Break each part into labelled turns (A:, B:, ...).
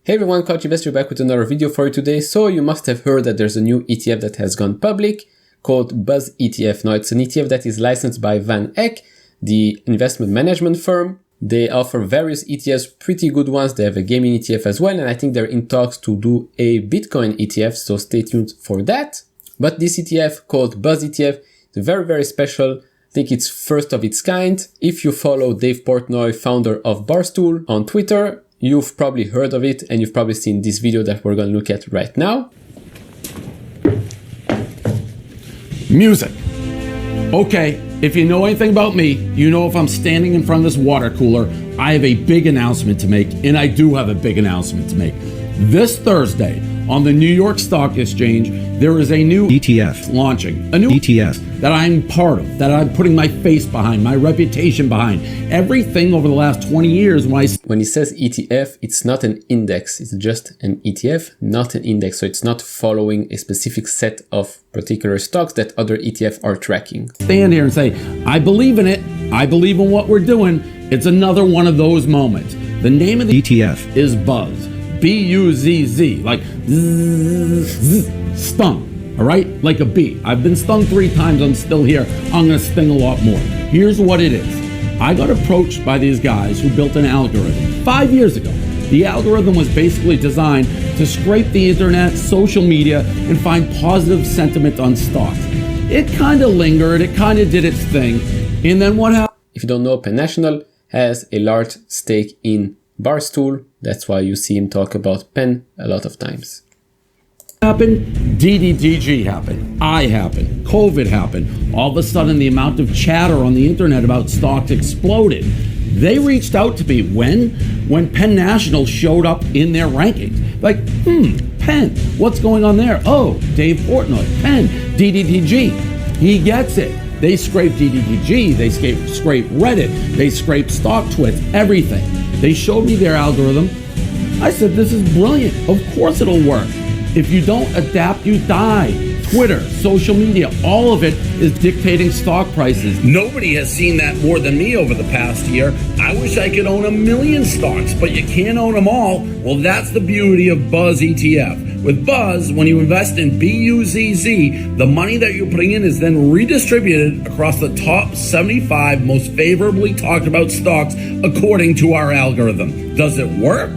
A: Hey everyone, Coach Investor back with another video for you today. So you must have heard that there's a new ETF that has gone public called Buzz ETF. Now it's an ETF that is licensed by VanEck, the investment management firm. They offer various ETFs, pretty good ones. They have a gaming ETF as well, and I think they're in talks to do a Bitcoin ETF, so stay tuned for that. But this ETF called Buzz ETF is very, very special. I think it's first of its kind. If you follow Dave Portnoy, founder of Barstool, on Twitter, you've probably heard of it and you've probably seen this video that we're going to look at right now.
B: Music. Okay, if you know anything about me, you know if I'm standing in front of this water cooler, I have a big announcement to make, and I do have a big announcement to make. This Thursday, on the New York Stock Exchange, there is a new ETF launching. A new ETF that I'm part of, that I'm putting my face behind, my reputation behind. Everything over the last 20 years
A: when he says ETF, it's not an index. It's just an ETF, not an index. So it's not following a specific set of particular stocks that other ETF are tracking.
B: Stand here and say, I believe in it. I believe in what we're doing. It's another one of those moments. The name of the ETF is Buzz. B-U-Z-Z, like stung, all right? Like a bee. I've been stung 3 times, I'm still here. I'm gonna sting a lot more. Here's what it is. I got approached by these guys who built an algorithm 5 years ago. The algorithm was basically designed to scrape the internet, social media, and find positive sentiment on stocks. It kind of lingered, it kind of did its thing, and then what happened?
A: If you don't know, Penn National has a large stake in Barstool. That's why you see him talk about Penn a lot of times.
B: Happened, DDDG happened, I happened, COVID happened. All of a sudden, the amount of chatter on the internet about stocks exploded. They reached out to me when Penn National showed up in their rankings. Like, Penn, what's going on there? Oh, Dave Portnoy, Penn, DDDG. He gets it. They scrape DDDG, they scrape Reddit, they scrape StockTwits, everything. They showed me their algorithm. I said, this is brilliant. Of course it'll work. If you don't adapt, you die. Twitter, social media, all of it is dictating stock prices. Nobody has seen that more than me over the past year. I wish I could own 1 million stocks, but you can't own them all. Well, that's the beauty of Buzz ETF. With Buzz, when you invest in BUZZ, the money that you're putting in is then redistributed across the top 75 most favorably talked about stocks according to our algorithm. Does it work?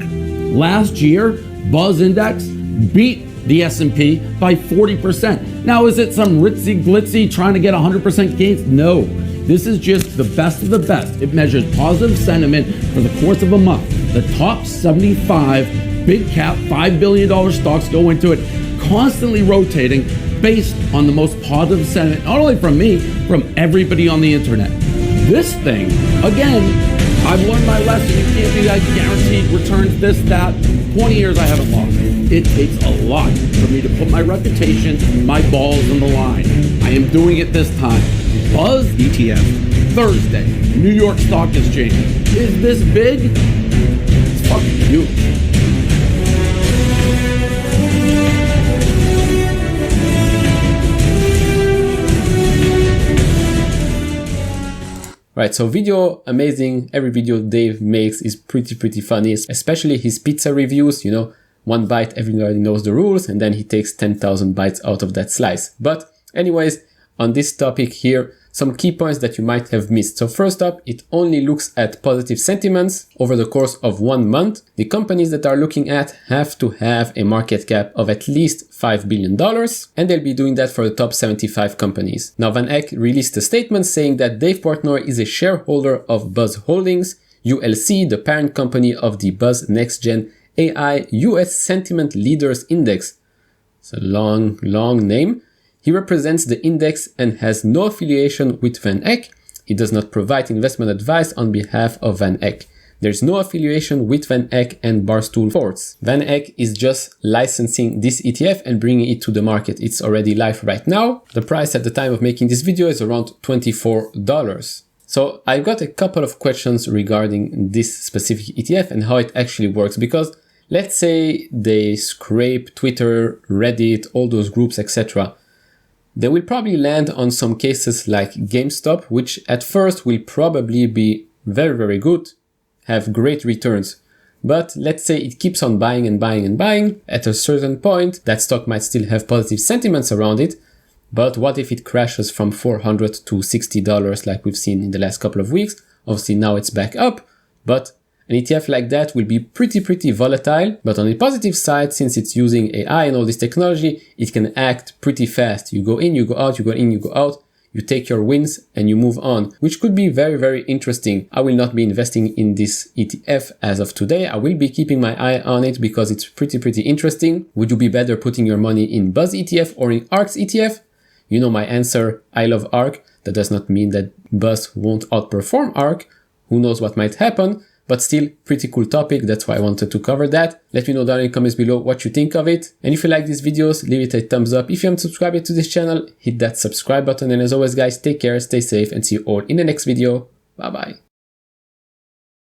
B: Last year, Buzz Index beat the S&P by 40%. Now, is it some ritzy glitzy trying to get 100% gains? No. This is just the best of the best. It measures positive sentiment for the course of a month. The top 75 big cap, $5 billion stocks go into it, constantly rotating based on the most positive sentiment, not only from me, from everybody on the internet. This thing, again, I've learned my lesson. You can't do that guaranteed returns, this, that. 20 years I haven't lost. It takes a lot for me to put my reputation, my balls on the line. I am doing it this time. Buzz ETF, Thursday, New York Stock Exchange. Is this big? It's fucking huge.
A: Right, so video, amazing. Every video Dave makes is pretty funny, especially his pizza reviews. You know, 1 bite, everybody knows the rules, and then he takes 10,000 bites out of that slice. But anyways, on this topic here, some key points that you might have missed. So first up, it only looks at positive sentiments over the course of 1 month. The companies that are looking at have to have a market cap of at least $5 billion, and they'll be doing that for the top 75 companies. Now, VanEck released a statement saying that Dave Portnoy is a shareholder of Buzz Holdings, ULC, the parent company of the Buzz Next Gen AI US Sentiment Leaders Index. It's a long name. He represents the index and has no affiliation with VanEck. He does not provide investment advice on behalf of VanEck. There's no affiliation with VanEck and Barstool Forts. VanEck is just licensing this ETF and bringing it to the market. It's already live right now. The price at the time of making this video is around $24. So I've got a couple of questions regarding this specific ETF and how it actually works, because let's say they scrape Twitter, Reddit, all those groups, etc. They will probably land on some cases like GameStop, which at first will probably be very, very good, have great returns. But let's say it keeps on buying and buying and buying. At a certain point, that stock might still have positive sentiments around it. But what if it crashes from $400 to $60 like we've seen in the last couple of weeks? Obviously now it's back up, but an ETF like that will be pretty volatile. But on the positive side, since it's using AI and all this technology, it can act pretty fast. You go in, you go out, you go in, you go out. You take your wins and you move on, which could be very interesting. I will not be investing in this ETF as of today. I will be keeping my eye on it because it's pretty interesting. Would you be better putting your money in Buzz ETF or in ARK's ETF? You know my answer, I love ARK. That does not mean that Buzz won't outperform ARK. Who knows what might happen, but still pretty cool topic. That's why I wanted to cover that. Let me know down in the comments below what you think of it. And if you like these videos, leave it a thumbs up. If you haven't subscribed yet to this channel, hit that subscribe button. And as always guys, take care, stay safe, and see you all in the next video. Bye bye.